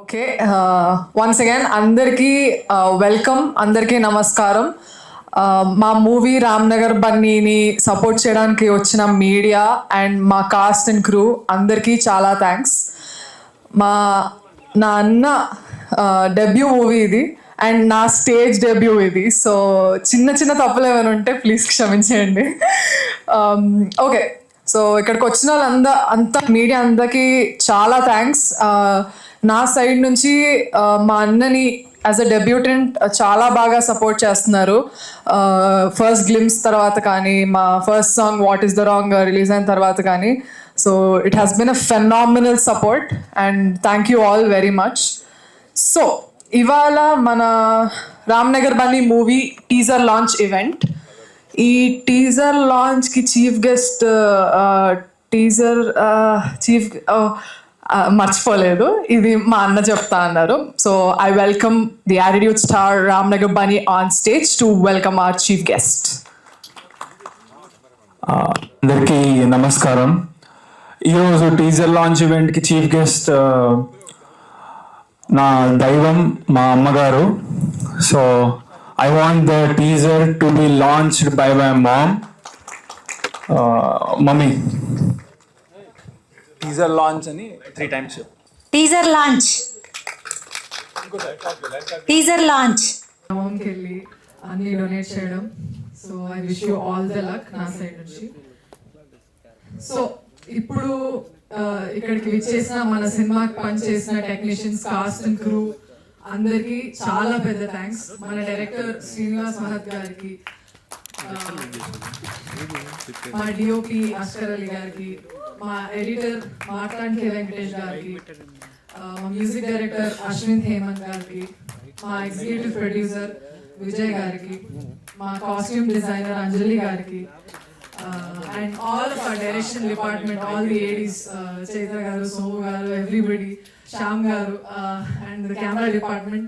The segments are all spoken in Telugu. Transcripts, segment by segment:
ఓకే, వన్స్ అగైన్ అందరికీ వెల్కమ్, అందరికీ నమస్కారం. మా మూవీ రామ్నగర్ బన్నీని సపోర్ట్ చేయడానికి వచ్చిన మీడియా అండ్ మా కాస్ట్ అండ్ క్రూ అందరికీ చాలా థ్యాంక్స్. నా అన్న డెబ్యూ మూవీ ఇది అండ్ నా స్టేజ్ డెబ్యూ ఇది. సో చిన్న చిన్న తప్పులు ఏమైనా ఉంటే ప్లీజ్ క్షమించేయండి. ఓకే, సో ఇక్కడికి వచ్చిన అంతా మీడియా అందరికీ చాలా థ్యాంక్స్. నా సైడ్ నుంచి మా అన్నని యాజ్ అ డెబ్యూటెంట్ చాలా బాగా సపోర్ట్ చేస్తున్నారు. ఫస్ట్ గ్లిమ్స్ తర్వాత కానీ, మా first song what is the wrong release అయిన తర్వాత కానీ. So it has been a phenomenal support and thank you all very much. So ఇవాళ మన Ramnagar Bunny movie teaser launch event. ఈ టీజర్ లాంచ్కి చీఫ్ గెస్ట్ మర్చిపోలేదు, ఇది మా అన్న చెప్తా అన్నారు. So I welcome the attitude star Ramnagar Bunny on stage to welcome our chief guest. అందరికీ నమస్కారం. ఈరోజు టీజర్ లాంచ్ ఈవెంట్కి చీఫ్ గెస్ట్ నా దైవం, మా అమ్మగారు. So I want the teaser to be launched by my mom. Mummy. Teaser launch ani 3 times. Teaser launch. Teaser launch. Mom kelli anni donate cheyadam. So I wish you all the luck na side nunchi. So ఇప్పుడు ఇక్కడికి విచ్చేసిన మన సినిమాకి పనిచేసిన టెక్నీషియన్స్, కాస్ట్ అండ్ క్రూ అందరికి చాలా పెద్ద థ్యాంక్స్. మన డైరెక్టర్ శ్రీనివాస్ మహత్ గారికి, మా డిఓపి అస్కర్ అలీ గారికి, మా ఎడిటర్ మాట్లాంటి వెంకటేష్ గారికి, మా మ్యూజిక్ డైరెక్టర్ అశ్విన్ హేమంత్ గారికి, మా ఎగ్జిక్యూటివ్ ప్రొడ్యూసర్ విజయ్ గారికి, మా కాస్ట్యూమ్ డిజైనర్ అంజలి గారికి, and all of our direction department, all the ADs, Chaitra garu, Somu garu, everybody, Sham garu, and the camera department,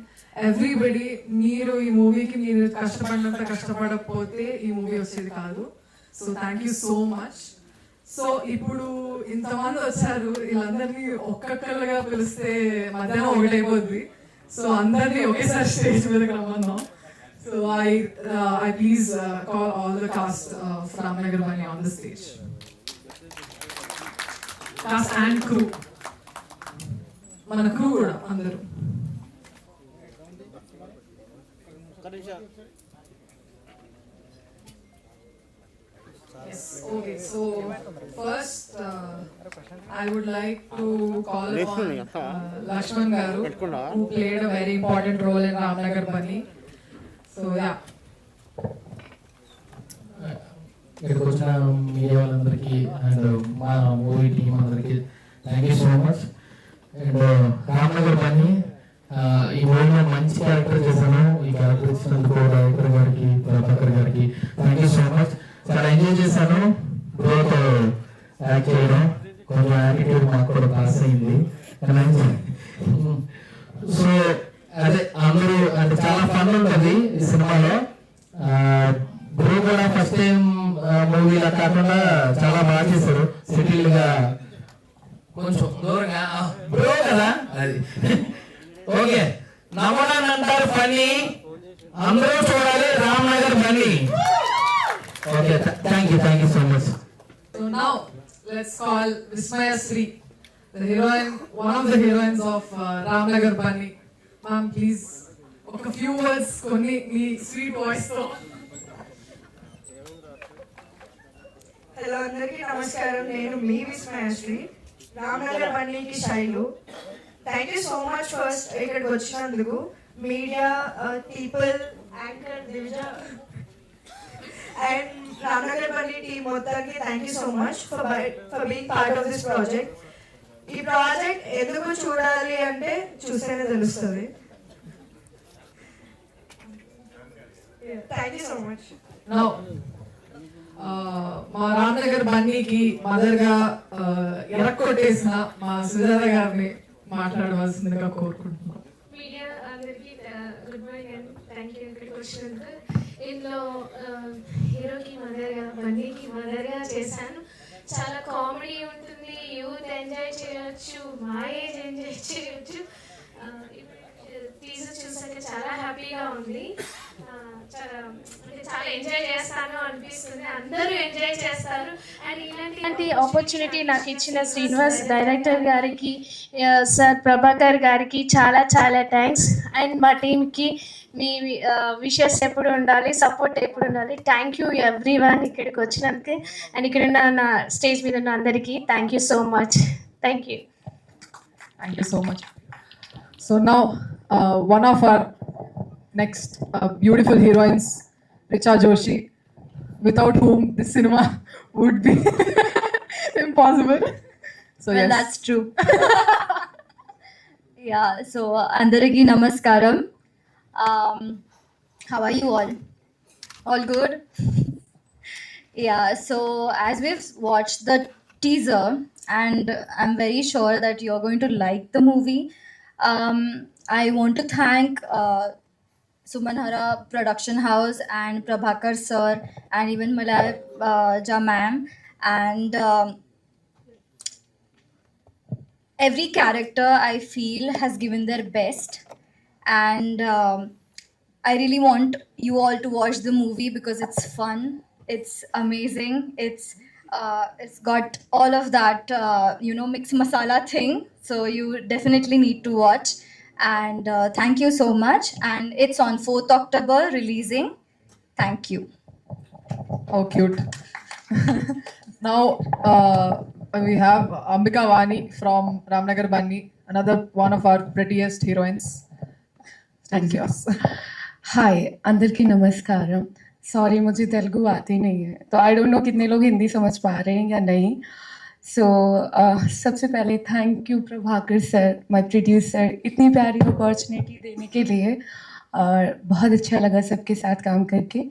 everybody. Meeru ee movie ki meeru kashtapadanta kashtapadapothe ee movie vachedi kaadu. So thank you so much. So ఇప్పుడు ఇంతమంది వచ్చారు, వీళ్ళందరినీ ఒక్కొక్కరుగా పిలిస్తే మధ్యాహ్నం ఒకటైపోద్ది. సో అందరినీ ఒకేసారి స్టేజ్ మీదకి రమ్మన్నాం. So I please call all the cast of Ramnagar Bani on the stage. Cast and crew. Mana crew kuda andaru. Yes, okay. So first I would like to call upon Lakshman garu, who played a very important role in Ramnagar Bani. So yeah. ఇక్కడికి వచ్చిన మీడియా వాళ్ళందరికీ అండ్ మా మూవీ టీం అందరికీ thank you so much. And Ramnagar Bunny ఈ మూవీలో మంచి క్యారెక్టర్ చేశాను. ఈ క్యారెక్టర్ ఇచ్చినందుకు డైరెక్టర్ గారికి, ప్రభాకర్ గారికి థ్యాంక్ యూ సో మచ్. చాలా ఎంజాయ్ చేశాను బ్రోతో యాక్ట్ చేయడం. కొంచెం యాటిట్యూడ్ మాకు కూడా పాస్ అయింది. సో అదే అందరూ అంటే చాలా ఫన్ ఉంటుంది ఈ సినిమాలో. బ్రో కూడా ఫస్ట్ టైం మూవీలా కాకుండా చాలా బాగా చేశారు. సెటిల్ గా కొంచెం దూరంగా బ్రో కదా అది. ఓకే, నమ్మడానంటారు పని, అందరూ చూడాలి Ramnagar Bunny. Okay, thank you so much. So now let's call Vismaya Sri, the heroine, one of the heroines of Ramnagar Bani. Ma'am, please, a few words, konni mee sweet voice tho. Hello అందరికీ నమస్కారం. నేను మీ విస్మయశ్రీ, రామ్నగర్ బన్నీకి Shailu. Thank you so much first ఇక్కడికి వచ్చినందుకు. Media people, anchor Divija and Ramnagar Bunny team మొత్తానికి thank you so much for being part of this project. ఈ ప్రాజెక్ట్ ఎందుకు చూడాలి అంటే చూస్తేనే తెలుస్తుంది. Thank you so much. Now మా రామ్నగర్ బన్నీకి మదర్గా ఎరక్కొట్టేసిన మా సుజాత గారిని మాట్లాడవలసిందిగా కోరుకుంటున్నాం. మీడియా అందరికీ good morning and thank you ఇక్కడికి వచ్చినందుకు. ఇందులో హీరోకి మదర్గా, బన్నీకి మదర్గా చేశాను. చాలా కామెడీ ఉంటుంది, యూత్ ఎంజాయ్ చేయొచ్చు, మా ఏజ్ ఎంజాయ్ చేయొచ్చు. హ్యాపీగా ఉంది. చాలా ఎంజాయ్ చేస్తాను అనిపిస్తుంది. అందరూ ఎంజాయ్ చేస్తారు. అండ్ ఇలాంటి ఆపర్చునిటీ నాకు ఇచ్చిన శ్రీనివాస్ డైరెక్టర్ గారికి, సార్ ప్రభాకర్ గారికి చాలా చాలా థ్యాంక్స్. అండ్ మా టీమ్కి మీ విషెస్ ఎప్పుడు ఉండాలి, సపోర్ట్ ఎప్పుడు ఉండాలి. థ్యాంక్ యూ ఎవ్రీ వన్ ఇక్కడికి వచ్చినందుకు. అండ్ ఇక్కడ ఉన్న నా స్టేజ్ మీద ఉన్న అందరికీ thank you so much. Thank you. Thank you so much. So now, one of our next beautiful heroines, Richa Joshi, without whom this cinema would be impossible. So Well, yes, that's true. Yeah, so Andariki Namaskaram. How are you all? All good? Yeah, so as we've watched the teaser, and I'm very sure that you're going to like the movie, I want to thank Sumanhara Production House and Prabhakar sir and even Malaya ma'am, and every character I feel has given their best, and I really want you all to watch the movie because it's fun, it's amazing, it's got all of that mixed masala thing, so you definitely need to watch. And thank you so much, and it's on 4th October releasing. Thank you. how cute. Now we have Ambika Vani from Ramnagar Banni, another one of our prettiest heroines. Thank you. हाय, अंदर की नमस्कारम. सॉरी, मुझे तेलुगु आती नहीं है, तो आई डोंट नो कितने लोग हिंदी समझ पा रहे हैं या नहीं. सो सबसे पहले thank you Prabhakar sir, my producer, इतनी प्यारी अपॉर्चुनिटी देने के लिए. और बहुत अच्छा लगा सबके साथ काम करके.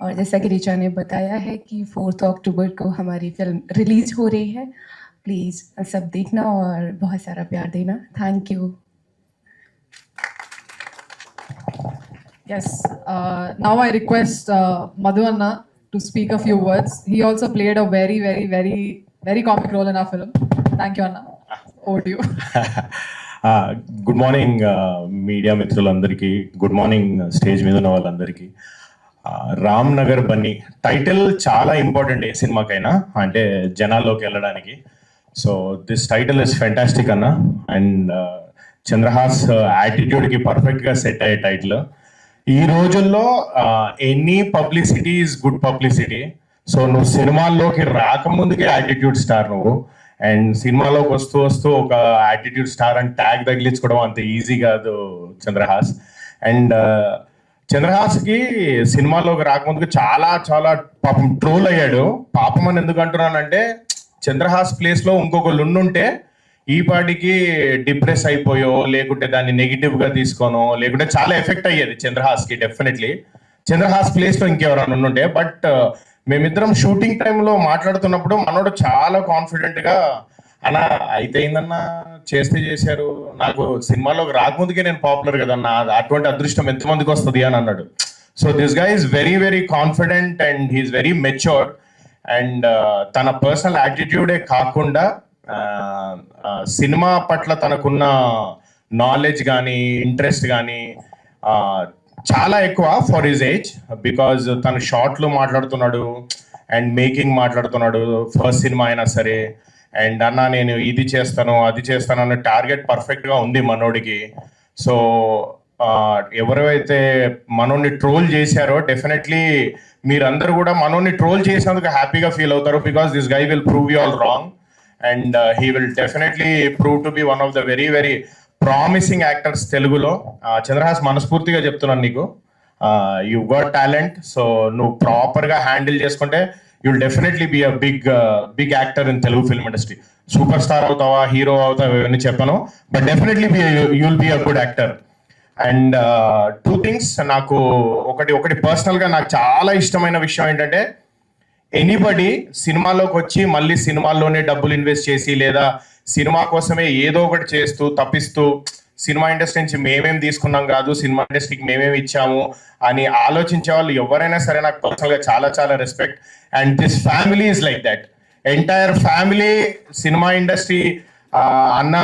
और जैसा कि रिचा ने बताया है कि 4 अक्टूबर को हमारी फिल्म रिलीज हो रही है. प्लीज़ सब देखना और बहुत सारा प्यार देना. Thank you. Yes. Now I request Madhu Anna to speak a few words. He also played a very, very, very, very comic role in our film. Thank you, Anna. Over to you. Good morning media మిత్రులందరికీ, గుడ్ మార్నింగ్ స్టేజ్ మీద ఉన్న వాళ్ళందరికీ. రామ్ నగర్ బన్నీ టైటిల్ చాలా ఇంపార్టెంట్ ఏ సినిమాకైనా, అంటే జనాల్లోకి వెళ్ళడానికి. So this title is fantastic అన్న. అండ్ చంద్రహాస్ యాటిట్యూడ్కి పర్ఫెక్ట్గా సెట్ అయ్యే టైటిల్. ఈ రోజుల్లో any publicity is good publicity. So నువ్వు సినిమాల్లోకి రాకముందుకే యాటిట్యూడ్ స్టార్ నువ్వు, అండ్ సినిమాలోకి వస్తూ వస్తూ ఒక యాటిట్యూడ్ స్టార్ అని ట్యాగ్ తగిలించుకోవడం అంత ఈజీ కాదు చంద్రహాస్. అండ్ చంద్రహాస్కి సినిమాలోకి రాకముందుకు చాలా చాలా పాపం ట్రోల్ అయ్యాడు. పాపం అని ఎందుకు అంటున్నానంటే, చంద్రహాస్ ప్లేస్లో ఇంకొకళ్ళు ఉండుంటే ఈ పాటికి డిప్రెస్ అయిపోయో, లేకుంటే దాన్ని నెగిటివ్గా తీసుకోనో, లేకుంటే చాలా ఎఫెక్ట్ అయ్యేది చంద్రహాస్కి డెఫినెట్లీ. చంద్రహాస్ ప్లేస్లో ఇంకెవరైనా ఉండుంటే. బట్ మేమిద్దరం షూటింగ్ టైంలో మాట్లాడుతున్నప్పుడు మనోడు చాలా కాన్ఫిడెంట్గా, అన్న అయితే ఏందన్నా చేస్తే చేశారు, నాకు సినిమాలోకి రాకముందుకే నేను పాపులర్ కదన్నా, అటువంటి అదృష్టం ఎంతమందికి వస్తుంది అని అన్నాడు. So this guy is very very confident and he's very matured. And తన పర్సనల్ యాటిట్యూడే కాకుండా సినిమా పట్ల తనకున్న నాలెడ్జ్ కానీ ఇంట్రెస్ట్ కానీ చాలా ఎక్కువ ఫర్ హిజ్ ఏజ్. బికాజ్ తను షార్ట్లు మాట్లాడుతున్నాడు అండ్ మేకింగ్ మాట్లాడుతున్నాడు, ఫస్ట్ సినిమా అయినా సరే. అండ్ అన్న నేను ఇది చేస్తాను అది చేస్తాను అన్న టార్గెట్ పర్ఫెక్ట్గా ఉంది మనోడికి. సో ఎవరైతే మనోడిని ట్రోల్ చేశారో డెఫినెట్లీ మీరందరూ కూడా మనోడిని ట్రోల్ చేసినందుకు హ్యాపీగా ఫీల్ అవుతారు. Because this guy will prove you all wrong and he will definitely prove to be one of the very very promising actors తెలుగులో. చంద్రహాస్ మనస్ఫూర్తిగా చెప్తున్నాను నీకు, యు గాట్ టాలెంట్. సో నువ్వు ప్రాపర్గా హ్యాండిల్ చేసుకుంటే you will definitely be a big actor in Telugu film industry. Super star అవుతావా, హీరో అవుతావా ఇవన్నీ చెప్పను, but definitely you will be a good actor. And 2 things నాకు ఒకటి పర్సనల్గా నాకు చాలా ఇష్టమైన విషయం ఏంటంటే, ఎనీబడి సినిమాలోకి వచ్చి మళ్ళీ సినిమాల్లోనే డబ్బులు ఇన్వెస్ట్ చేసి లేదా సినిమా కోసమే ఏదో ఒకటి చేస్తూ తప్పిస్తూ సినిమా ఇండస్ట్రీ నుంచి మేమేం తీసుకున్నాం కాదు, సినిమా ఇండస్ట్రీకి మేమేమి ఇచ్చాము అని ఆలోచించే వాళ్ళు ఎవరైనా సరే నాకు పర్సనల్గా చాలా చాలా respect. And this family is like that. Entire family cinema industry, అన్న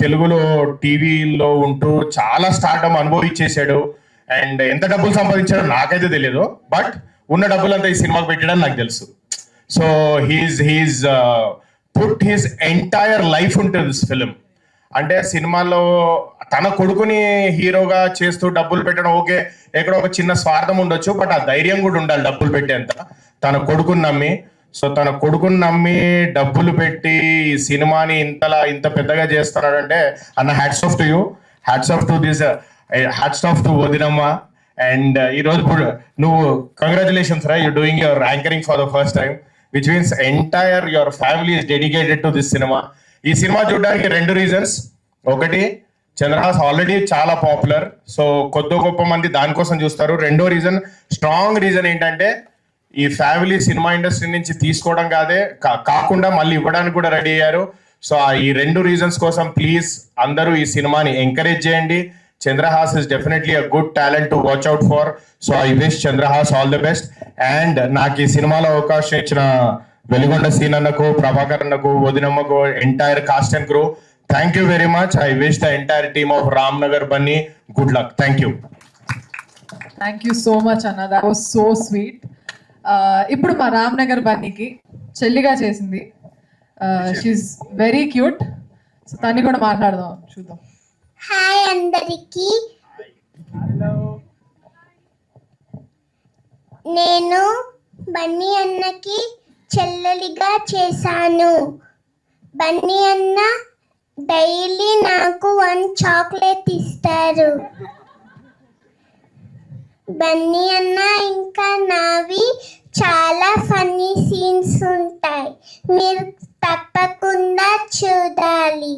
తెలుగులో టీవీలో ఉంటూ చాలా స్టార్డమ్ అనుభవించేశాడు. అండ్ ఎంత డబ్బులు సంపాదించాడో నాకైతే తెలియదు, బట్ ఉన్న డబ్బులంతా ఈ సినిమాకి పెట్టాడని నాకు తెలుసు. So he's put his entire life ఉంటే దిస్ ఫిలిం. అంటే సినిమాలో తన కొడుకుని హీరోగా చేస్తూ డబ్బులు పెట్టడం ఓకే, ఎక్కడో ఒక చిన్న స్వార్థం ఉండొచ్చు, బట్ ఆ ధైర్యం కూడా ఉండాలి డబ్బులు పెట్టేంత. తన కొడుకుని నమ్మి, సో తన కొడుకుని నమ్మి డబ్బులు పెట్టి ఈ సినిమాని ఇంత పెద్దగా చేస్తున్నాడంటే అన్న hats off to you, hats off to this, hats off to వదినమ్మ. అండ్ ఈరోజు నువ్వు కంగ్రాచులేషన్స్ రా, you doing your anchoring for the first time, which means entire your family is dedicated to this cinema. ఈ సినిమా చూడడానికి 2 రీజన్స్. ఒకటి, చంద్రహాస్ ఆల్రెడీ చాలా పాపులర్, సో కొద్ది గొప్ప మంది దానికోసం చూస్తారు. రెండో రీజన్, స్ట్రాంగ్ రీజన్ ఏంటంటే ఈ ఫ్యామిలీ సినిమా ఇండస్ట్రీ నుంచి తీసుకోవడం కాకుండా మళ్ళీ ఇవ్వడానికి కూడా రెడీ అయ్యారు. సో ఈ 2 రీజన్స్ కోసం ప్లీజ్ అందరూ ఈ సినిమాని ఎంకరేజ్ చేయండి. Chandrahas is definitely a good talent to watch out for. So I wish Chandrahas all the best. And నాకు ఈ సినిమాలో అవకాశం ఇచ్చిన వెలిగొండ సీన్ అన్నకు, ప్రభాకర్ అన్నకు, వదినమ్మకు, entire cast and crew, thank you very much. I wish the entire team of Ramnagar Bunny good luck. Thank you. Thank you so much అన్న, దట్ వాస్ సో స్వీట్. ఇప్పుడు మా రామ్నగర్ బన్నీకి చెల్లిగా చేసింది, షీఈస్ వెరీ క్యూట్. సో తన్ని కూడా మాట్లాడదాం, చూద్దాం. హాయ్ అందరికీ, నేను బన్నీ అన్నకి చెల్లెలిగా చేశాను. బన్నీ అన్న డైలీ నాకు 1 చాక్లెట్ ఇస్తారు. బన్నీ అన్న ఇంకా నావి చాలా ఫన్నీ సీన్స్ ఉంటాయి, మీరు తప్పకుండా చూడాలి.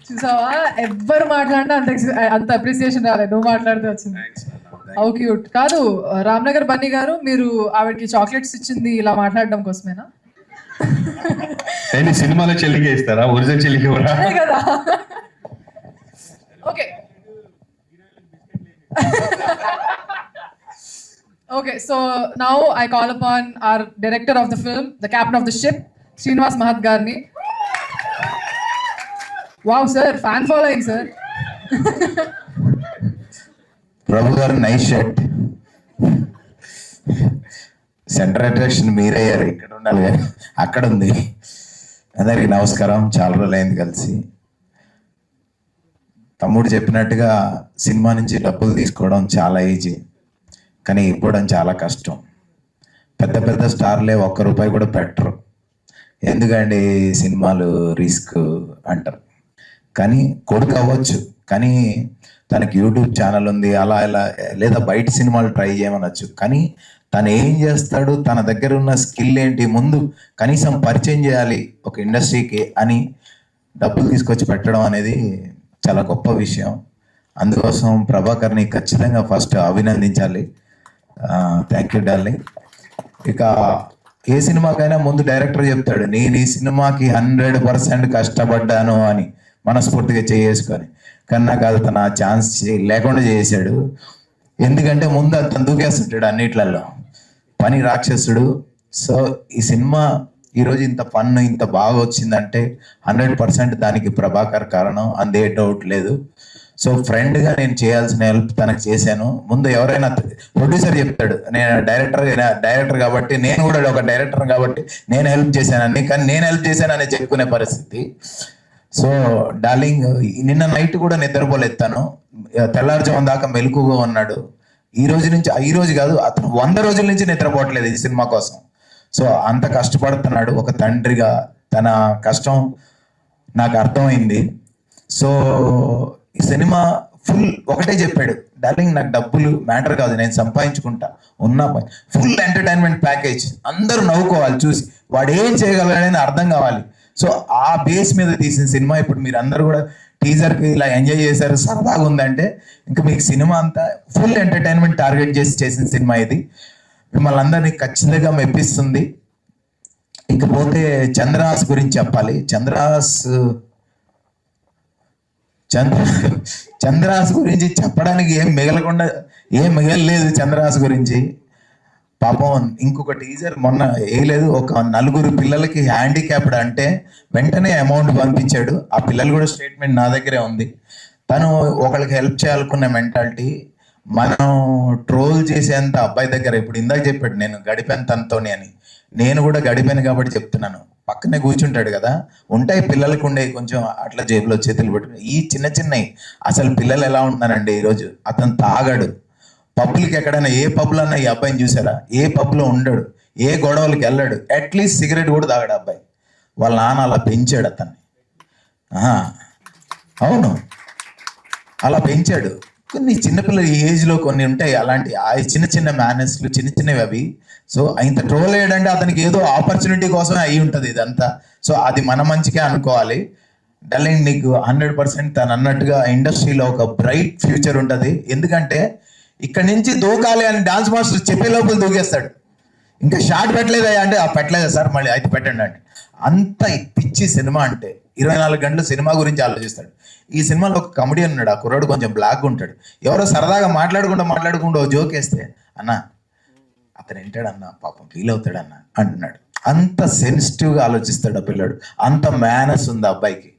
చూసావా, ఎవ్వరు మాట్లాడినా అంత అప్రిసియేషన్ రాలేదు, నువ్వు మాట్లాడితే వచ్చింది. How cute. కాదు రామ్నగర్ బన్నీ గారు, మీరు ఆవిడకి చాక్లెట్స్ ఇచ్చింది ఇలా మాట్లాడడం కోసమేనా? సినిమాలో చెల్లికి ఇస్తారా, ఒరిజినల్ చెల్లికి కదా. Okay okay, so now I call upon our director of the film, the captain of the ship, Srinivas Mahat గారిని. Wow sir, fan following sir. Prabhu గారు నైస్ షర్ట్, సెంటర్ అట్రాక్షన్ మీరయ్యారు, ఇక్కడ ఉండాలి కానీ అక్కడ ఉంది. అందరికి నమస్కారం, చాలా రోజులైంది కలిసి. తమ్ముడు చెప్పినట్టుగా సినిమా నుంచి డబ్బులు తీసుకోవడం చాలా ఈజీ, కానీ ఇవ్వడం చాలా కష్టం. పెద్ద పెద్ద స్టార్లే 1 రూపాయి కూడా పెట్టరు, ఎందుకండి సినిమాలు రిస్క్ అంటారు. కానీ కొడుకు అవ్వచ్చు, కానీ తనకి యూట్యూబ్ ఛానల్ ఉంది, అలా ఇలా లేదా బయట సినిమాలు ట్రై చేయమనొచ్చు, కానీ తను ఏం చేస్తాడు, తన దగ్గర ఉన్న స్కిల్ ఏంటి, ముందు కనీసం పరిచయం చేయాలి ఒక ఇండస్ట్రీకి అని డబ్బులు తీసుకొచ్చి పెట్టడం అనేది చాలా గొప్ప విషయం. అందుకోసం ప్రభాకర్ని ఖచ్చితంగా ఫస్ట్ అభినందించాలి. Thank you darling. ఇక ఏ సినిమాకైనా ముందు డైరెక్టర్ చెప్తాడు, నేను ఈ సినిమాకి 100% కష్టపడ్డాను అని మనస్ఫూర్తిగా చేసుకొని. కన్నా కాదు, తన ఆ ఛాన్స్ లేకుండా చేసాడు. ఎందుకంటే ముందు అతను దూకేస్తుంటాడు అన్నిట్లలో, పని రాక్షసుడు. సో ఈ సినిమా ఈరోజు ఇంత ఫన్ ఇంత బాగా వచ్చిందంటే 100% దానికి ప్రభాకర్ కారణం, అందే డౌట్ లేదు. సో ఫ్రెండ్గా నేను చేయాల్సిన హెల్ప్ తనకు చేశాను. ముందు ఎవరైనా ప్రొడ్యూసర్ చెప్తాడు, నేను డైరెక్టర్ కాబట్టి, నేను కూడా ఒక డైరెక్టర్ కాబట్టి నేను హెల్ప్ చేశానని, కానీ నేను హెల్ప్ చేశానని చెప్పుకునే పరిస్థితి. సో డార్లింగ్, నిన్న నైట్ కూడా నిద్రపోలేదు తను, తెల్లారుజాము దాకా మెలకుగా ఉన్నాడు. ఈ రోజు కాదు, అతను 100 రోజుల నుంచి నిద్రపోవట్లేదు ఈ సినిమా కోసం. సో అంత కష్టపడుతున్నాడు. ఒక తండ్రిగా తన కష్టం నాకు అర్థమైంది. సో ఈ సినిమా ఫుల్ ఒకటే చెప్పాడు, డార్లింగ్ నాకు డబ్బులు మ్యాటర్ కాదు, నేను సంపాదించుకుంటా, ఉన్న ఫుల్ ఎంటర్టైన్మెంట్ ప్యాకేజ్, అందరూ నవ్వుకోవాలి చూసి, వాడు ఏం చేయగలడని అర్థం కావాలి. సో ఆ బేస్ మీద తీసిన సినిమా. ఇప్పుడు మీరు అందరూ కూడా టీజర్కి ఇలా ఎంజాయ్ చేశారు, సరదాగా ఉందంటే ఇంకా మీకు సినిమా అంతా ఫుల్ ఎంటర్టైన్మెంట్ టార్గెట్ చేసిన సినిమా ఇది. మిమ్మల్ని అందరినీ ఖచ్చితంగా మెప్పిస్తుంది. ఇకపోతే చంద్రహాస్ గురించి చెప్పాలి. చంద్రహాస్ గురించి చెప్పడానికి ఏం మిగలలేదు చంద్రహాస్ గురించి. పాపం ఇంకొక టీజర్ మొన్న వేయలేదు, ఒక 4 పిల్లలకి హ్యాండిక్యాప్డ్ అంటే వెంటనే అమౌంట్ పంపించాడు. ఆ పిల్లలు కూడా స్టేట్మెంట్ నా దగ్గరే ఉంది. తను ఒకళ్ళకి హెల్ప్ చేయాలనుకున్న మెంటాలిటీ. మనం ట్రోల్ చేసేంత అబ్బాయి దగ్గర, ఇప్పుడు ఇందాక చెప్పాడు నేను గడిపాను తనతోని అని, నేను కూడా గడిపాను కాబట్టి చెప్తున్నాను. పక్కనే కూర్చుంటాడు కదా, ఉంటాయి పిల్లలకు ఉండేవి కొంచెం అట్లా జేబులో చేతులు పెట్టుకుని, ఈ చిన్న చిన్నవి. అసలు పిల్లలు ఎలా ఉంటున్నారండి ఈరోజు, అతను తాగాడు, పబ్బులకి ఎక్కడైనా ఏ పబ్లో అన్నా ఈ అబ్బాయిని చూసారా, ఏ పబ్లో ఉండడు, ఏ గొడవలకి వెళ్ళాడు, అట్లీస్ట్ సిగరెట్ కూడా తాగాడు అబ్బాయి. వాళ్ళ నాన్న అలా పెంచాడు అతన్ని. అవును, అలా పెంచాడు. కొన్ని చిన్నపిల్లల ఈ ఏజ్లో కొన్ని ఉంటాయి అలాంటి చిన్న చిన్న మేనర్స్లు, చిన్న చిన్నవి అవి. సో ఇంత ట్రోల్ అయ్యాడంటే అతనికి ఏదో ఆపర్చునిటీ కోసమే అయి ఉంటుంది ఇదంతా. సో అది మన మంచిగా అనుకోవాలి. డార్లింగ్, నీకు 100% తను అన్నట్టుగా ఇండస్ట్రీలో ఒక బ్రైట్ ఫ్యూచర్ ఉంటుంది. ఎందుకంటే ఇక్కడ నుంచి దూకాలి అని డాన్స్ మాస్టర్ చెప్పే లోపల దూకేస్తాడు. ఇంకా షార్ట్ పెట్టలేదా అంటే, పెట్టలేదా సార్, మళ్ళీ అయితే పెట్టండి అంటే. అంత పిచ్చి సినిమా అంటే 24 గంటలు సినిమా గురించి ఆలోచిస్తాడు. ఈ సినిమాలో ఒక కమెడియన్ ఉన్నాడు, ఆ కుర్రాడు కొంచెం బ్లాక్ ఉంటాడు. ఎవరో సరదాగా మాట్లాడుకుంటూ జోక్ వేస్తే, అన్న అతను వింటాడన్న, పాపం ఫీల్ అవుతాడన్న అంటున్నాడు. అంత సెన్సిటివ్గా ఆలోచిస్తాడు ఆ పిల్లాడు. అంత మేనస్ ఉంది ఆ అబ్బాయికి.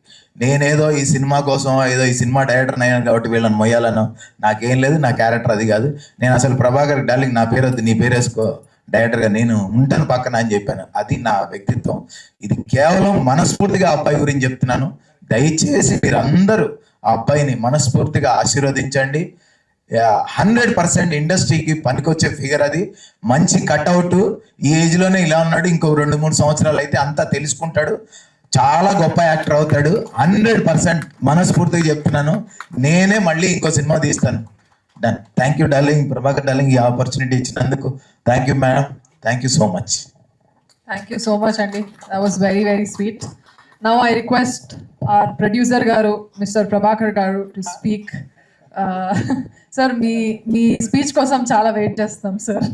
నేనేదో ఈ సినిమా కోసం ఏదో ఈ సినిమా డైరెక్టర్ అయ్యాను కాబట్టి వీళ్ళని మొయ్యాలను నాకేం లేదు, నా క్యారెక్టర్ అది కాదు. నేను అసలు ప్రభాకర్ డార్లింగ్ నా పేరు వద్దు, నీ పేరు వేసుకో డైరెక్టర్గా, నేను ఉంటాను పక్కన అని చెప్పాను. అది నా వ్యక్తిత్వం. ఇది కేవలం మనస్ఫూర్తిగా ఆ అబ్బాయి గురించి చెప్తున్నాను. దయచేసి మీరందరూ ఆ అబ్బాయిని మనస్ఫూర్తిగా ఆశీర్వదించండి. 100% ఇండస్ట్రీకి పనికొచ్చే ఫిగర్ అది. మంచి కట్అవుట్. ఈ ఏజ్లోనే ఇలా ఉన్నాడు, ఇంకో 2-3 సంవత్సరాలు అయితే అంతా తెలుసుకుంటాడు, చాలా గొప్ప యాక్టర్ అవుతాడు. 100% మనస్ఫూర్తిగా చెప్తున్నాను. నేనే మళ్ళీ ఇంకో సినిమా తీస్తాను. Done. Thank you darling, Prabhakar darling, ఈ ఆపర్చునిటీ ఇచ్చినందుకు thank you madam. Thank you so much. Thank you so much, Andy. That was very, very sweet. Now I request our producer garu, Mr. Prabhakar garu, to speak. Sir, me speech కోసం చాలా వెయిట్ చేస్తాం sir.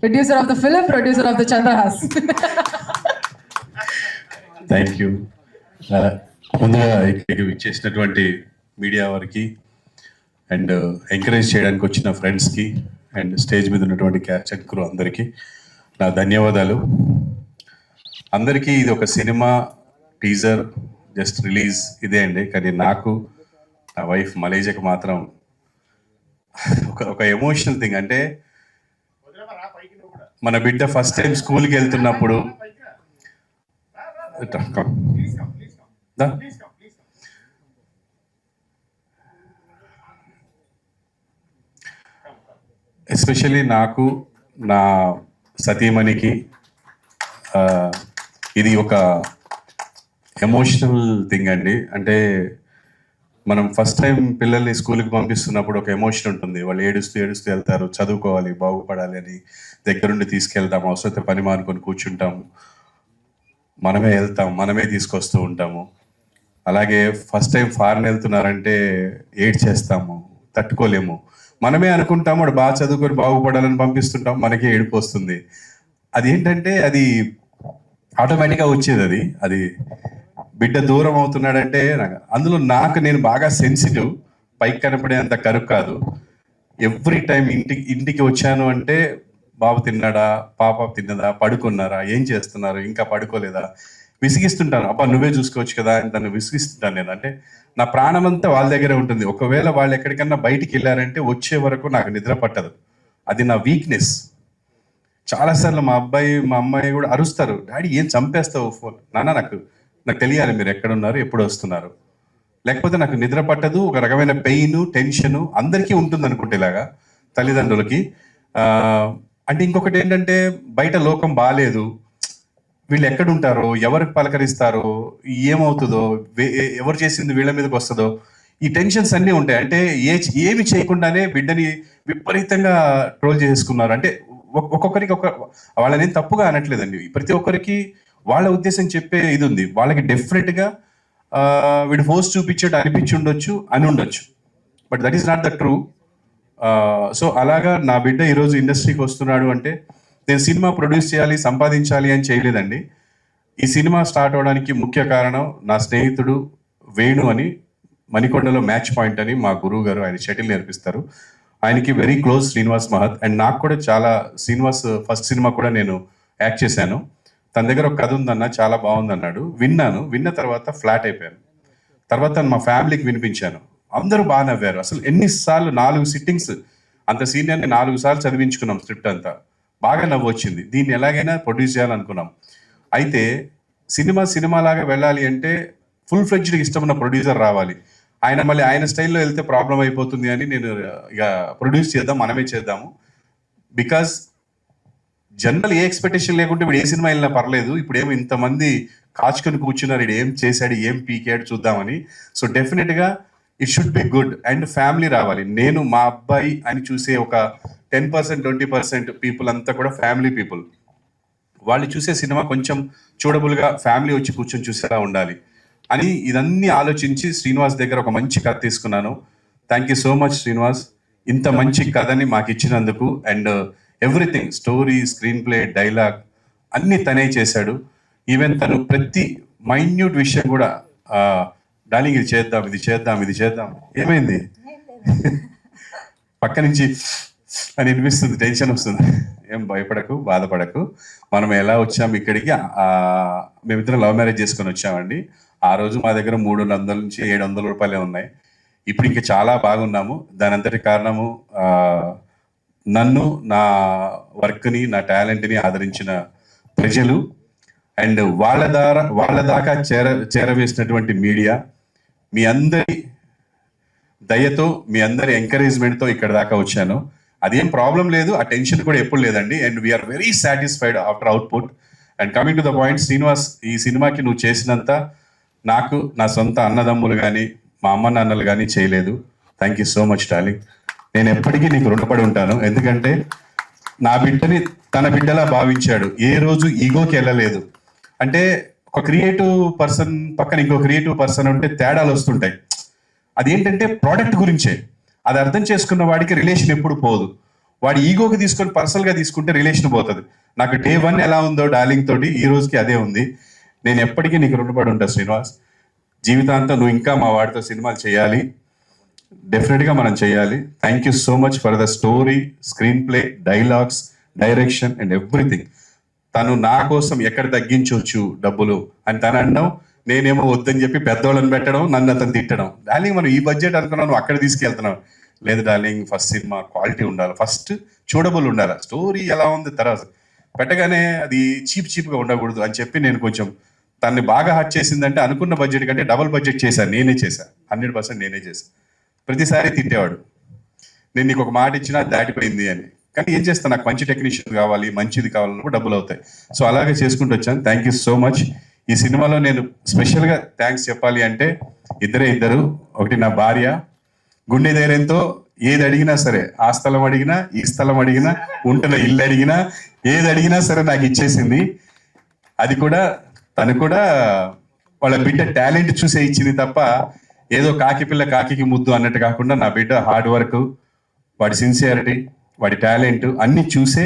Producer of the film, producer of the Chandrahas. Thank you. ముందుగా ఇక్కడికి ఇచ్చేసినటువంటి మీడియా వారికి అండ్ ఎంకరేజ్ చేయడానికి వచ్చిన ఫ్రెండ్స్కి అండ్ స్టేజ్ మీద ఉన్నటువంటి క్యాచ్ క్రూ అందరికీ నా ధన్యవాదాలు. అందరికీ ఇది ఒక సినిమా టీజర్ జస్ట్ రిలీజ్ ఇదే అండి. కానీ నాకు, నా వైఫ్ మలేజియాకి మాత్రం ఒక ఎమోషనల్ థింగ్. అంటే మన బిడ్డ ఫస్ట్ టైం స్కూల్కి వెళ్తున్నప్పుడు, ఎస్పెషల్లీ నాకు, నా సతీమణికి ఇది ఒక ఎమోషనల్ థింగ్ అండి. అంటే మనం ఫస్ట్ టైం పిల్లల్ని స్కూల్కి పంపిస్తున్నప్పుడు ఒక ఎమోషన్ ఉంటుంది. వాళ్ళు ఏడుస్తూ వెళ్తారు, చదువుకోవాలి, బాగుపడాలి అని దగ్గరుండి తీసుకెళ్తాము. అవసరమైతే పని మానుకొని కూర్చుంటాము, మనమే వెళ్తాం, మనమే తీసుకొస్తూ ఉంటాము. అలాగే ఫస్ట్ టైం ఫారెన్ వెళ్తున్నారంటే ఏడ్ చేస్తాము, తట్టుకోలేము. మనమే అనుకుంటాము వాడు బాగా చదువుకొని బాగుపడాలని పంపిస్తుంటాం, మనకే ఏడుపు వస్తుంది. అది ఏంటంటే అది ఆటోమేటిక్గా వచ్చేది. అది బిడ్డ దూరం అవుతున్నాడంటే అందులో నేను బాగా సెన్సిటివ్, పైకి కనపడేంత కరుకు కాదు. ఎవ్రీ టైం ఇంటికి వచ్చాను అంటే బాబు తిన్నాడా, పాప తిన్నదా, పడుకున్నారా, ఏం చేస్తున్నారు, ఇంకా పడుకోలేదా, విసిగిస్తుంటాను. అబ్బా నువ్వే చూసుకోవచ్చు కదా అని తను విసిగిస్తుంటాను నేను. అంటే నా ప్రాణం అంతా వాళ్ళ దగ్గరే ఉంటుంది. ఒకవేళ వాళ్ళు ఎక్కడికన్నా బయటికి వెళ్ళారంటే వచ్చే వరకు నాకు నిద్ర పట్టదు. అది నా వీక్నెస్. చాలాసార్లు మా అమ్మాయి కూడా అరుస్తారు, డాడీ ఏం చంపేస్తావు ఫోన్. నాకు తెలియాలి మీరు ఎక్కడున్నారు, ఎప్పుడు వస్తున్నారు, లేకపోతే నాకు నిద్ర పట్టదు. ఒక రకమైన పెయిన్, టెన్షన్ అందరికీ ఉంటుంది అనుకుంటే ఇలాగా తల్లిదండ్రులకి. అంటే ఇంకొకటి ఏంటంటే బయట లోకం బాగాలేదు, వీళ్ళు ఎక్కడుంటారో, ఎవరికి పలకరిస్తారో, ఏమవుతుందో, ఎవరు చేసింది వీళ్ళ మీదకి వస్తుందో, ఈ టెన్షన్స్ అన్నీ ఉంటాయి. అంటే ఏమి చేయకుండానే బిడ్డని విపరీతంగా ట్రోల్ చేసుకున్నారు. అంటే ఒక్కొక్కరికి వాళ్ళని తప్పుగా అనట్లేదండి. ప్రతి ఒక్కరికి వాళ్ళ ఉద్దేశం చెప్పే ఇది ఉంది. వాళ్ళకి డెఫినెట్గా వీడు ఫోర్స్ చూపించేట్టు అనిపించి ఉండొచ్చు, అని ఉండొచ్చు. But that is not the true. So అలాగా నా బిడ్డ ఈరోజు ఇండస్ట్రీకి వస్తున్నాడు అంటే నేను సినిమా ప్రొడ్యూస్ చేయాలి, సంపాదించాలి అని చేయలేదండి. ఈ సినిమా స్టార్ట్ అవడానికి ముఖ్య కారణం నా స్నేహితుడు వేణు అని, మణికొండలో మ్యాచ్ పాయింట్ అని మా గురువు గారు, ఆయన షటిల్ నేర్పిస్తారు. ఆయనకి వెరీ క్లోజ్ శ్రీనివాస్ మహత్. అండ్ నాకు కూడా చాలా, శ్రీనివాస్ ఫస్ట్ సినిమా కూడా నేను యాక్ట్ చేశాను. తన దగ్గర ఒక కథ ఉందన్న, చాలా బాగుంది అన్నాడు. విన్న తర్వాత ఫ్లాట్ అయిపోయాను. తర్వాత మా ఫ్యామిలీకి వినిపించాను, అందరూ బాగా నవ్వారు. అసలు ఎన్నిసార్లు 4 సిట్టింగ్స్, అంత సీనియర్ని 4 సార్లు చదివించుకున్నాం స్క్రిప్ట్ అంతా, బాగా నవ్వు వచ్చింది. దీన్ని ఎలాగైనా ప్రొడ్యూస్ చేయాలనుకున్నాం. అయితే సినిమాలాగా వెళ్ళాలి అంటే ఫుల్ ఫ్లెడ్జ్డ్గా ఇష్టమున్న ప్రొడ్యూసర్ రావాలి. ఆయన మళ్ళీ ఆయన స్టైల్లో వెళ్తే ప్రాబ్లం అయిపోతుంది అని నేను ఇక ప్రొడ్యూస్ చేద్దాం, మనమే చేద్దాము. బికాజ్ జనరల్ ఏ ఎక్స్పెక్టేషన్ లేకుంటే ఇప్పుడు ఏ సినిమా వెళ్ళినా పర్లేదు, ఇప్పుడు ఏమో ఇంతమంది కాచుకొని కూర్చున్నారు, ఇది ఏం చేశాడు, ఏం పీకాడు చూద్దామని. సో డెఫినెట్గా it should be good and family రావాలి. నేను మా అబ్బాయి అని చూసే ఒక 10% 20% పీపుల్ అంతా కూడా ఫ్యామిలీ పీపుల్. వాళ్ళు చూసే సినిమా కొంచెం చూడబుల్గా ఫ్యామిలీ వచ్చి కూర్చొని చూసేలా ఉండాలి అని ఇదన్నీ ఆలోచించి శ్రీనివాస్ దగ్గర ఒక మంచి కథ తీసుకున్నాను. Thank you so much Srinivas, ఇంత మంచి కథని మాకు ఇచ్చినందుకు. And everything, story, screen play, dialogue అన్నీ తనే చేశాడు. ఈవెన్ తను ప్రతి మైన్యూట్ విషయం కూడా డార్లింగ్ ఇది చేద్దాం, ఇది చేద్దాం, ఇది చేద్దాం, ఏమైంది పక్క నుంచి అని అనిపిస్తుంది, టెన్షన్ వస్తుంది. ఏం భయపడకు, బాధపడకు. మనం ఎలా వచ్చాము ఇక్కడికి, మేమిద్దరం లవ్ మ్యారేజ్ చేసుకొని వచ్చామండి. ఆ రోజు మా దగ్గర 300 నుంచి 700 రూపాయలే ఉన్నాయి. ఇప్పుడు ఇంకా చాలా బాగున్నాము. దాని అంతటి కారణము నన్ను, నా వర్క్ని, నా టాలెంట్ని ఆదరించిన ప్రజలు అండ్ వాళ్ళ దాకా చేరవేసినటువంటి మీడియా. మీ అందరి దయతో, మీ అందరి ఎంకరేజ్మెంట్తో ఇక్కడ దాకా వచ్చాను. అదేం ప్రాబ్లం లేదు, ఆ టెన్షన్ కూడా ఎప్పుడు లేదండి. And we are very satisfied after output. And coming to the point, Srinivas, ఈ సినిమాకి నువ్వు చేసినంత నాకు నా సొంత అన్నదమ్ములు కానీ మా అమ్మ నాన్నలు కానీ చేయలేదు. Thank you so much darling. నేను ఎప్పటికీ నీకు రుణపడి ఉంటాను. ఎందుకంటే నా బిడ్డని తన బిడ్డలా భావించాడు, ఏ రోజు ఈగోకి వెళ్ళలేదు. అంటే ఒక క్రియేటివ్ పర్సన్ పక్కన ఇంకో క్రియేటివ్ పర్సన్ ఉంటే తేడాలు వస్తుంటాయి. అదేంటంటే ప్రోడక్ట్ గురించే. అది అర్థం చేసుకున్న వాడికి రిలేషన్ ఎప్పుడు పోదు. వాడి ఈగోకి తీసుకొని పర్సనల్గా తీసుకుంటే రిలేషన్ పోతుంది. నాకు డే 1 ఎలా ఉందో డార్లింగ్ తోటి ఈ రోజుకి అదే ఉంది. నేను ఎప్పటికీ నీకు రుణపడి ఉంటా శ్రీనివాస్. జీవితాంతం నువ్వు ఇంకా మా వాడితో సినిమాలు చేయాలి, డెఫినెట్గా మనం చేయాలి. Thank you so much for the story, screen play, dialogues, direction and everything. తను నా కోసం ఎక్కడ తగ్గించవచ్చు డబ్బులు అని తను అనడం, నేనేమో వద్దని చెప్పి పెద్దోళ్ళని పెట్టడం, నన్ను అతను తిట్టడం. డార్లింగ్ మనం ఈ బడ్జెట్ అనుకున్నాను, నువ్వు అక్కడ తీసుకెళ్తున్నావు. లేదు డార్లింగ్, ఫస్ట్ సినిమా క్వాలిటీ ఉండాలి, ఫస్ట్ చూడబుల్ ఉండాలి, స్టోరీ ఎలా ఉంది తర్వాత పెట్టగానే అది చీప్గా ఉండకూడదు అని చెప్పి నేను కొంచెం తన్ని బాగా హర్ట్ చేసిందంటే అనుకున్న బడ్జెట్ కంటే డబుల్ బడ్జెట్ చేశాను. నేనే చేశాను, 100% నేనే చేశాను. ప్రతిసారి తిట్టేవాడు, నేను నీకు ఒక మాట ఇచ్చినా దాటిపోయింది అని. కానీ ఏం చేస్తాను, నాకు మంచి టెక్నీషియన్ కావాలి, మంచిది కావాలన్నప్పుడు డబ్బులు అవుతాయి. సో అలాగే చేసుకుంటూ వచ్చాను. Thank you so much. ఈ సినిమాలో నేను స్పెషల్గా థ్యాంక్స్ చెప్పాలి అంటే ఇద్దరు. ఒకటి నా భార్య, గుండె ధైర్యంతో ఏది అడిగినా సరే, ఆ స్థలం అడిగినా, ఈ స్థలం అడిగినా, ఉంటున్న ఇల్లు అడిగినా, ఏది అడిగినా సరే నాకు ఇచ్చేసింది. అది కూడా తను కూడా వాళ్ళ బిడ్డ టాలెంట్ చూసే ఇచ్చింది తప్ప ఏదో కాకి పిల్ల కాకి ముద్దు అన్నట్టు కాకుండా నా బిడ్డ హార్డ్ వర్క్, వాడి సిన్సియారిటీ, వాడి టాలెంట్ అన్ని చూసే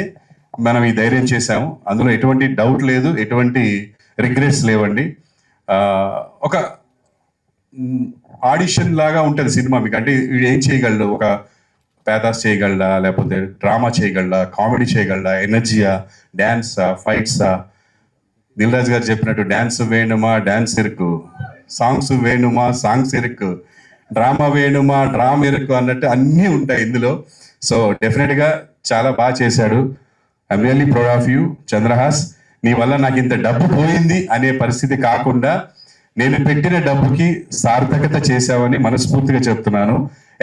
మనం ఈ ధైర్యం చేశాము. అందులో ఎటువంటి డౌట్ లేదు, ఎటువంటి రిగ్రెట్స్ లేవండి. ఒక ఆడిషన్ లాగా ఉంటుంది సినిమా మీకు. అంటే వీడు ఏం చేయగలడు, ఒక పేదాస్ చేయగలడా, లేకపోతే డ్రామా చేయగలడా, కామెడీ చేయగలడా, ఎనర్జీయా, డ్యాన్సా, ఫైట్సా. దిల్ రాజు గారు చెప్పినట్టు డ్యాన్స్ వేణుమా, డ్యాన్స్ ఇరుకు, సాంగ్స్ వేణుమా, సాంగ్స్ ఇరుకు, డ్రామా వేణుమా, డ్రామా ఇరుకు అన్నట్టు అన్నీ ఉంటాయి ఇందులో. సో డెఫినెట్గా చాలా బాగా చేశాడు. I'm really proud of you Chandrahas. నీ వల్ల నాకు ఇంత డబ్బు పోయింది అనే పరిస్థితి కాకుండా నేను పెట్టిన డబ్బుకి సార్థకత చేశావని మనస్ఫూర్తిగా చెప్తున్నాను.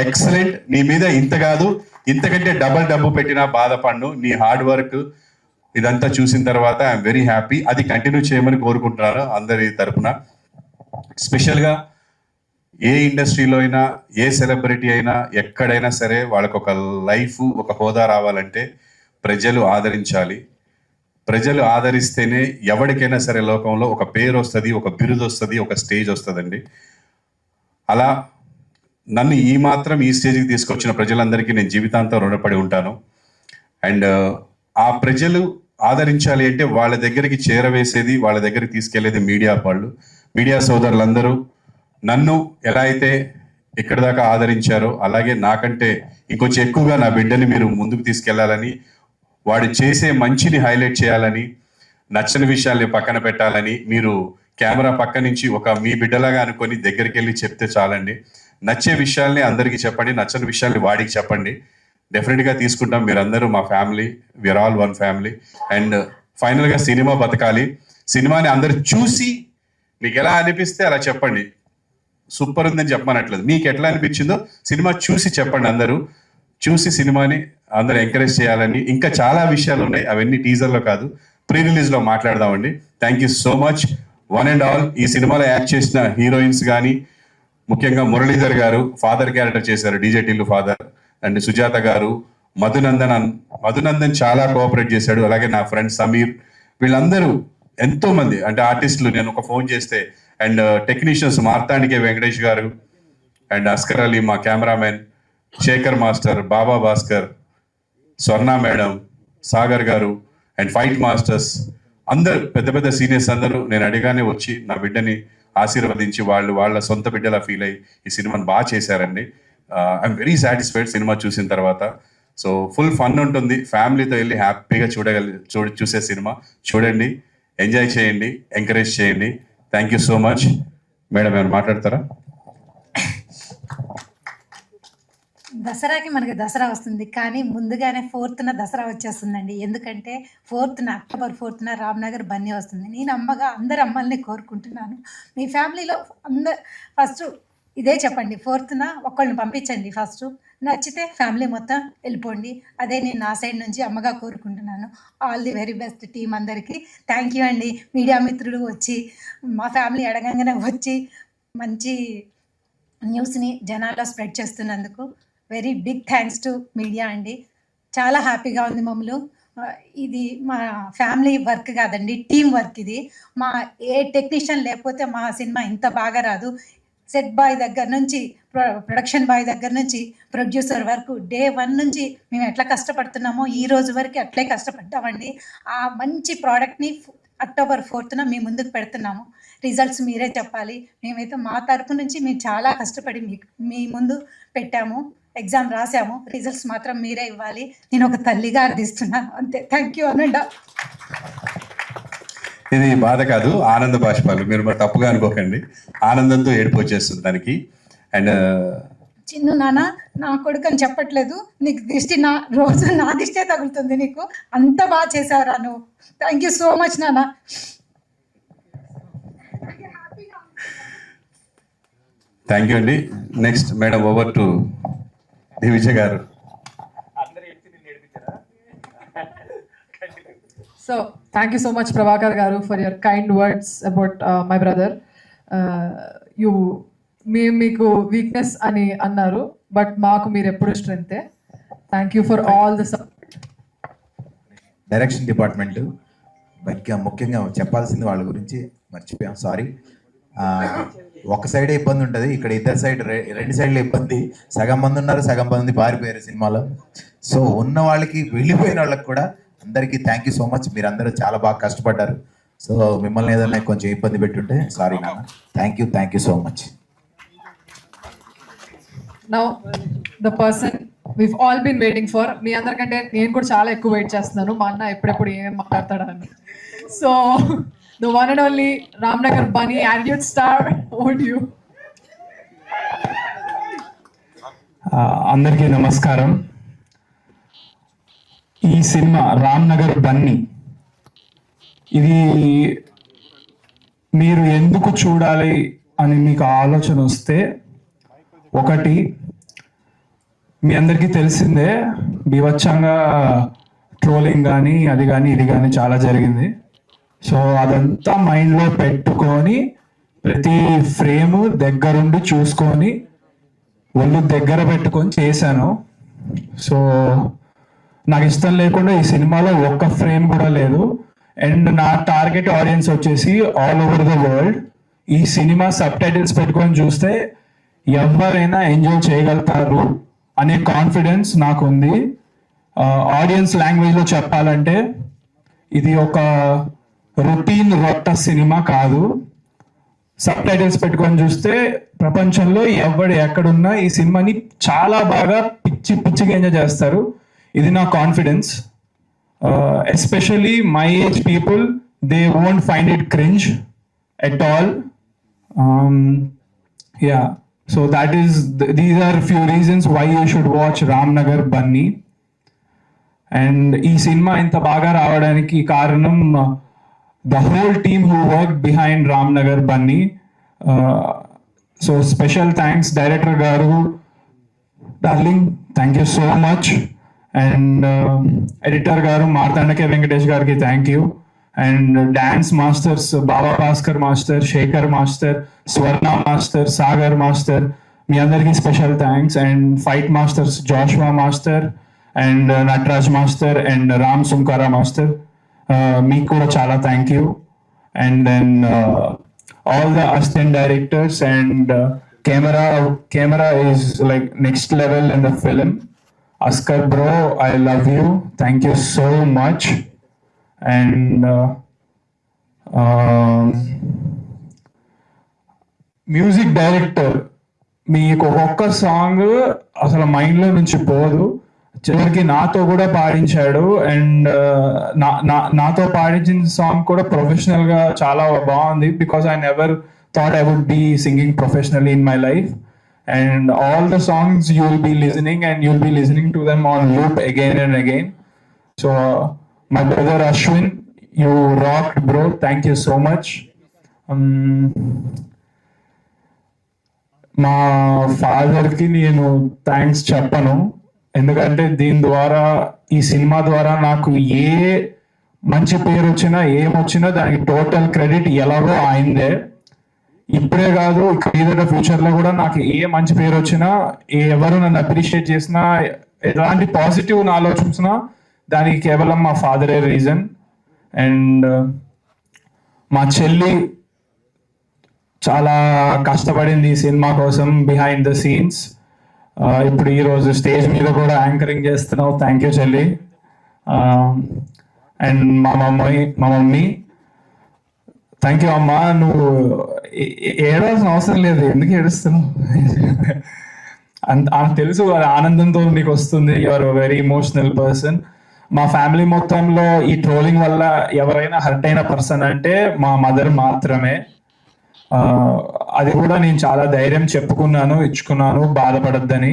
ఎక్సలెంట్. నీ మీద ఇంత కాదు, ఇంతకంటే డబ్బు పెట్టినా బాధపడ్ను. నీ హార్డ్ వర్క్ ఇదంతా చూసిన తర్వాత ఐఎమ్ వెరీ హ్యాపీ. అది కంటిన్యూ చేయమని కోరుకుంటున్నాను అందరి తరఫున. స్పెషల్గా ఏ ఇండస్ట్రీలో అయినా, ఏ సెలబ్రిటీ అయినా, ఎక్కడైనా సరే వాళ్ళకు ఒక లైఫ్, ఒక హోదా రావాలంటే ప్రజలు ఆదరించాలి. ప్రజలు ఆదరిస్తేనే ఎవరికైనా సరే లోకంలో ఒక పేరు వస్తుంది, ఒక బిరుదు వస్తుంది, ఒక స్టేజ్ వస్తుందండి. అలా నన్ను ఈ మాత్రం ఈ స్టేజ్కి తీసుకొచ్చిన ప్రజలందరికీ నేను జీవితాంతం రుణపడి ఉంటాను. అండ్ ఆ ప్రజలు ఆదరించాలి అంటే వాళ్ళ దగ్గరికి చేరవేసేది, వాళ్ళ దగ్గరికి తీసుకెళ్లేది మీడియా వాళ్ళు. మీడియా సోదరులందరూ నన్ను ఎలా అయితే ఎక్కడి దాకా ఆదరించారో అలాగే నాకంటే ఇంకొంచెం ఎక్కువగా నా బిడ్డని మీరు ముందుకు తీసుకెళ్లాలని, వాడు చేసే మంచిని హైలైట్ చేయాలని, నచ్చని విషయాల్ని పక్కన పెట్టాలని మీరు కెమెరా పక్క నుంచి ఒక మీ బిడ్డలాగా అనుకొని దగ్గరికి వెళ్ళి చెప్తే చాలండి. నచ్చే విషయాల్ని అందరికీ చెప్పండి, నచ్చని విషయాల్ని వాడికి చెప్పండి. డెఫినెట్గా తీసుకుంటాం. మీరందరూ మా family, we are all one family. And ఫైనల్గా సినిమా బతకాలి. సినిమాని అందరు చూసి మీకు ఎలా అనిపిస్తే అలా చెప్పండి. సూపర్ ఉందని చెప్పనట్లేదు, మీకు ఎట్లా అనిపించిందో సినిమా చూసి చెప్పండి. అందరూ చూసి సినిమాని అందరూ ఎంకరేజ్ చేయాలని. ఇంకా చాలా విషయాలు ఉన్నాయి, అవన్నీ టీజర్లో కాదు, ప్రీ రిలీజ్లో మాట్లాడదామండి. Thank you so much one and all. ఈ సినిమాలో యాక్ట్ చేసిన హీరోయిన్స్ కానీ, ముఖ్యంగా మురళీధర్ గారు ఫాదర్ క్యారెక్టర్ చేశారు, DJ Tillu father. And Sujatha గారు, మధునందన్ చాలా కోఆపరేట్ చేశాడు. అలాగే నా ఫ్రెండ్ సమీర్, వీళ్ళందరూ ఎంతో మంది అంటే ఆర్టిస్టులు. నేను ఒక ఫోన్ చేస్తే అండ్ టెక్నీషియన్స్ మార్తాండికే వెంకటేష్ గారు అండ్ అస్కర్ అలీ, మా కెమెరామెన్ శేఖర్ మాస్టర్, బాబా భాస్కర్, స్వర్ణ మేడం, సాగర్ గారు అండ్ ఫైట్ మాస్టర్స్ అందరూ, పెద్ద పెద్ద సీనియర్స్ అందరూ నేను అడిగానే వచ్చి నా బిడ్డని ఆశీర్వదించి వాళ్ళ సొంత బిడ్డలా ఫీల్ అయ్యి ఈ సినిమాని బాగా చేశారండి. ఐఎమ్ వెరీ సాటిస్ఫైడ్ సినిమా చూసిన తర్వాత. సో ఫుల్ ఫన్ ఉంటుంది, ఫ్యామిలీతో వెళ్ళి హ్యాపీగా చూసే సినిమా. చూడండి, ఎంజాయ్ చేయండి, ఎంకరేజ్ చేయండి. Thank you so much. Madam ఏమైనా మాట్లాడతారా? దసరాకి మనకి దసరా వస్తుంది, కానీ ముందుగానే 4th దసరా వచ్చేస్తుందండి. ఎందుకంటే అక్టోబర్ 4th రామ్నగర్ బన్నీ వస్తుంది. నేను అమ్మగా అందరు అమ్మల్ని కోరుకుంటున్నాను, మీ ఫ్యామిలీలో ఫస్ట్ ఇదే చెప్పండి, 4th ఒక్కళ్ళని పంపించండి. ఫస్ట్ నచ్చితే ఫ్యామిలీ మొత్తం వెళ్ళిపోండి. అదే నేను నా సైడ్ నుంచి అమ్మగా కోరుకుంటున్నాను. All the very best team అందరికీ. థ్యాంక్ యూ అండి. మీడియా మిత్రులు వచ్చి మా ఫ్యామిలీ అడగంగానే వచ్చి మంచి న్యూస్ని జనాల్లో స్ప్రెడ్ చేస్తున్నందుకు very big thanks to media అండి. చాలా హ్యాపీగా ఉంది మమ్మల్ని. ఇది మా ఫ్యామిలీ వర్క్ కాదండి, టీం వర్క్ ఇది. మా ఏ టెక్నీషియన్ లేకపోతే మా సినిమా ఇంత బాగా రాదు. సెట్ బాయ్ దగ్గర నుంచి, ప్రొడక్షన్ బాయ్ దగ్గర నుంచి, ప్రొడ్యూసర్ వరకు డే 1 నుంచి మేము ఎట్లా కష్టపడుతున్నామో ఈ రోజు వరకు అట్లే కష్టపడ్డామండి. ఆ మంచి ప్రోడక్ట్ని అక్టోబర్ 4th మీ ముందుకు పెడుతున్నాము. రిజల్ట్స్ మీరే చెప్పాలి. మేమైతే మా తరపు నుంచి మేము చాలా కష్టపడి మీ ముందు పెట్టాము, ఎగ్జామ్ రాసాము. రిజల్ట్స్ మాత్రం మీరే ఇవ్వాలి. నేను ఒక తల్లిగా అర్థిస్తున్నాను, అంతే. థ్యాంక్ యూ అనండా. ఇది బాధ కాదు, ఆనంద బాష్పాలు. మీరు మరి తప్పుగా అనుకోకండి, ఆనందంతో ఏడుపు వచ్చేస్తుంది దానికి. అండ్ చిన్ను నాన్న, నా కొడుకు అని చెప్పట్లేదు, నీకు దిష్టి రోజు నా దిష్టే తగులుతుంది. నీకు అంత బాగా చేసావురా నువ్వు. థ్యాంక్ యూ సో మచ్ నాన్న. థ్యాంక్ యూ అండి. Next madam, over to Vijay గారు. So, thank you so much, Prabhakar Garu, for your kind words about my brother. మీకు వీక్నెస్ అని అన్నారు, బట్ మాకు మీరు ఎప్పుడు స్ట్రెంగ్తే. Thank you for all the support. Direction department ముఖ్యంగా చెప్పాల్సింది వాళ్ళ గురించి మర్చిపోయాం, సారీ. ఒక సైడే ఇబ్బంది ఉంటుంది, ఇక్కడ ఇద్దరు సైడ్, 2 సైడ్ల ఇబ్బంది. సగం మంది ఉన్నారు, సగం మంది పారిపోయారు సినిమాలో. సో ఉన్న వాళ్ళకి, వెళ్ళిపోయిన వాళ్ళకి కూడా అందరికీ థ్యాంక్ యూ సో మచ్. మీరందరూ చాలా బాగా కష్టపడ్డారు. సో మిమ్మల్ని ఏదైనా కొంచెం ఇబ్బంది పెట్టుంటే సారీ నాన్న. Thank you so much. Now the person we've all been waiting for, మీ అందరికంటే నేను కూడా చాలా ఎక్కువ వెయిట్ చేస్తున్నాను, మా అన్న ఎప్పుడెప్పుడు ఏం మాట్లాడతాడని. So the one and only Ramnagar Bunny, attitude star, over to you. అందరికీ నమస్కారం. ఈ సినిమా రామ్నగర్ బన్నీ, ఇది మీరు ఎందుకు చూడాలి అని మీకు ఆలోచన వస్తే, ఒకటి మీ అందరికీ తెలిసిందే, బీభత్సంగా ట్రోలింగ్ కానీ అది కానీ ఇది కానీ చాలా జరిగింది. సో అదంతా మైండ్లో పెట్టుకొని ప్రతి ఫ్రేమ్ దగ్గరుండి చూసుకొని ఒళ్ళు దగ్గర పెట్టుకొని చేశాను. సో నాకు ఇష్టం లేకుండా ఈ సినిమాలో ఒక్క ఫ్రేమ్ కూడా లేదు. అండ్ నా టార్గెట్ ఆడియన్స్ వచ్చేసి ఆల్ ఓవర్ ద వరల్డ్. ఈ సినిమా సబ్ టైటిల్స్ పెట్టుకొని చూస్తే ఎవరైనా ఎంజాయ్ చేయగలుగుతారు అనే కాన్ఫిడెన్స్ నాకు ఉంది. ఆడియన్స్ లాంగ్వేజ్లో చెప్పాలంటే ఇది ఒక రొటీన్ రొట్ట సినిమా కాదు. సబ్ టైటిల్స్ పెట్టుకొని చూస్తే ప్రపంచంలో ఎవడు ఎక్కడున్నా ఈ సినిమాని చాలా బాగా పిచ్చిగా ఎంజాయ్ చేస్తారు. ఇది నా confidence. Especially my age people, they won't find it cringe. at all. Yeah, so these are few reasons why you should watch Ramnagar Bunny. And ఈ సినిమా ఇంత బాగా రావడానికి కారణం the whole team who worked behind Ramnagar Bunny. So special thanks director garu, darling, thank you so much. And editor garu Martandake Venkatesh gariki thank you. And dance masters Baba Bhaskar master, Shekhar master, Swarna master, Sagar master, మీ అందరికి special thanks. And fight masters Joshua master and Nataraj master and Ram Sunkara master, మీకు కూడా చాలా thank you. And then all the assistant directors and camera is like next level in the film. Askar bro, I love you, thank you so much. And music director మీకు ఒక్క సాంగ్ అసలు మైండ్లో నుంచి పోదు, చివరికి నాతో కూడా పాడించాడు. అండ్ నాతో పాడించిన సాంగ్ కూడా ప్రొఫెషనల్ గా చాలా బాగుంది, because I never thought I would be singing professionally in my life. And all the songs you will be listening and you will be listening to them on loop again and again. So my brother Ashwin, you rocked bro, thank you so much. మా ఫాదర్కి నేను థ్యాంక్స్ చెప్పను, ఎందుకంటే దీని ద్వారా, ఈ సినిమా ద్వారా నాకు ఏ మంచి పేరు వచ్చినా ఏమొచ్చినా దానికి టోటల్ క్రెడిట్ ఎలాగో ఆయనదే. ఇప్పుడే కాదు, ఇక ఫ్యూచర్లో కూడా నాకు ఏ మంచి పేరు వచ్చినా, ఎవరు నన్ను అప్రిషియేట్ చేసినా, ఎలాంటి పాజిటివ్ ఆలోచించినా దానికి కేవలం మా ఫాదరే రీజన్. అండ్ మా చెల్లి చాలా కష్టపడింది ఈ సినిమా కోసం బిహైండ్ ద సీన్స్. ఇప్పుడు ఈరోజు స్టేజ్ మీద కూడా యాంకరింగ్ చేస్తున్నావు, థ్యాంక్ యూ చెల్లి. అండ్ మా మమ్మీ థ్యాంక్ యూ అమ్మా. నువ్వు ఏడవలసిన అవసరం లేదు, ఎందుకు ఏడుస్తున్నావు? తెలుసు ఆనందంతో నీకు వస్తుంది, you are very emotional person. మా ఫ్యామిలీ మొత్తంలో ఈ ట్రోలింగ్ వల్ల ఎవరైనా హర్ట్ అయిన పర్సన్ అంటే మా మదర్ మాత్రమే. అది కూడా నేను చాలా ధైర్యం చెప్పుకున్నాను, ఇచ్చుకున్నాను, బాధపడద్దని.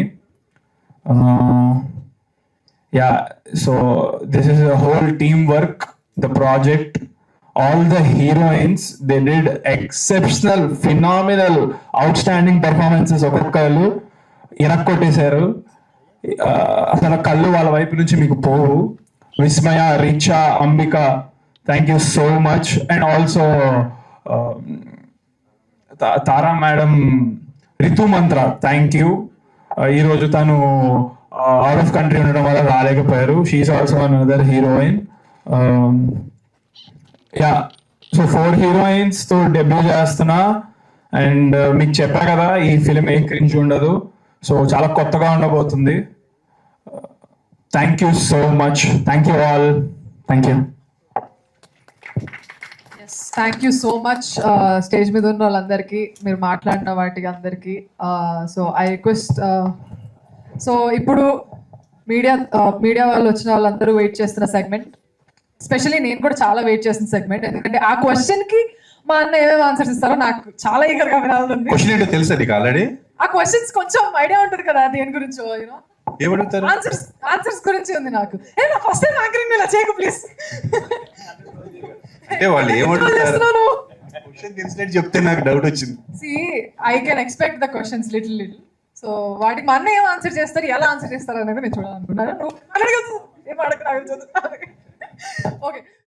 Yeah, so this is a whole team work, the project. All the heroines, they did exceptional, phenomenal, outstanding performances. ఒక్కొక్కరు ఇరక్కొట్టేశారు, అసలు కళ్ళు వాళ్ళ వైపు నుంచి మీకు పోవు. Vismaya, Richa, Ambika, thank you so much. And also Tara madam, Ritu Mantra, thank you. ఈరోజు తను అవుట్ ఆఫ్ కంట్రీ ఉండడం వల్ల రాలేకపోయారు. She's also another heroine. Yeah, so 4 heroines తో డెబ్యూ చేస్తున్నా. అండ్ మీకు చెప్పా కదా, ఈ ఫిలిం ఏ క్రింజ్ ఉండదు, సో చాలా కొత్తగా ఉండబోతుంది. Thank you so much, thank you all, thank you. Thank you so much stage మీద ఉన్న వాళ్ళందరికీ, మీరు మాట్లాడిన వాటికి అందరికీ. సో ఐ రిక్వెస్ట్, సో ఇప్పుడు మీడియా వాళ్ళు వచ్చిన వాళ్ళందరూ వెయిట్ చేస్తున్న సెగ్మెంట్, స్పెషల్లీ నేను కూడా చాలా వెయిట్ చేసిన సెగ్మెంట్, ఎందుకంటే ఆ క్వశ్చన్ కి మా అన్న ఏమేమి ఆన్సర్స్ ఇస్తారో నాకు చాలా ఈగర్ గా వినాలని. క్వశ్చన్ ఏంటో తెలుసా నీకు ఆల్రెడీ? ఆ క్వశ్చన్స్ కొంచెం ఐడియా ఉంటుంది కదా దేని గురించో, యూనో ఏమడుగుతారు? ఆన్సర్స్ గురించి ఉంది నాకు. నా ఫస్ట్ టైం యాంకరింగ్ ఇలా చేయకు ప్లీజ్. అంటే వాళ్ళు ఏమడుగుతారు? క్వశ్చన్ తెలిసినట్టు చెప్తే నాకు డౌట్ వచ్చింది. See, I can expect the questions little. So వాటికి మా అన్న ఏం ఆన్సర్ చేస్తారు, ఎలా ఆన్సర్ చేస్తారు అనేది నేను చూడాలనుకుంటున్నాను. నువ్వు అడగదు, ఏం అడగ. ఓకే.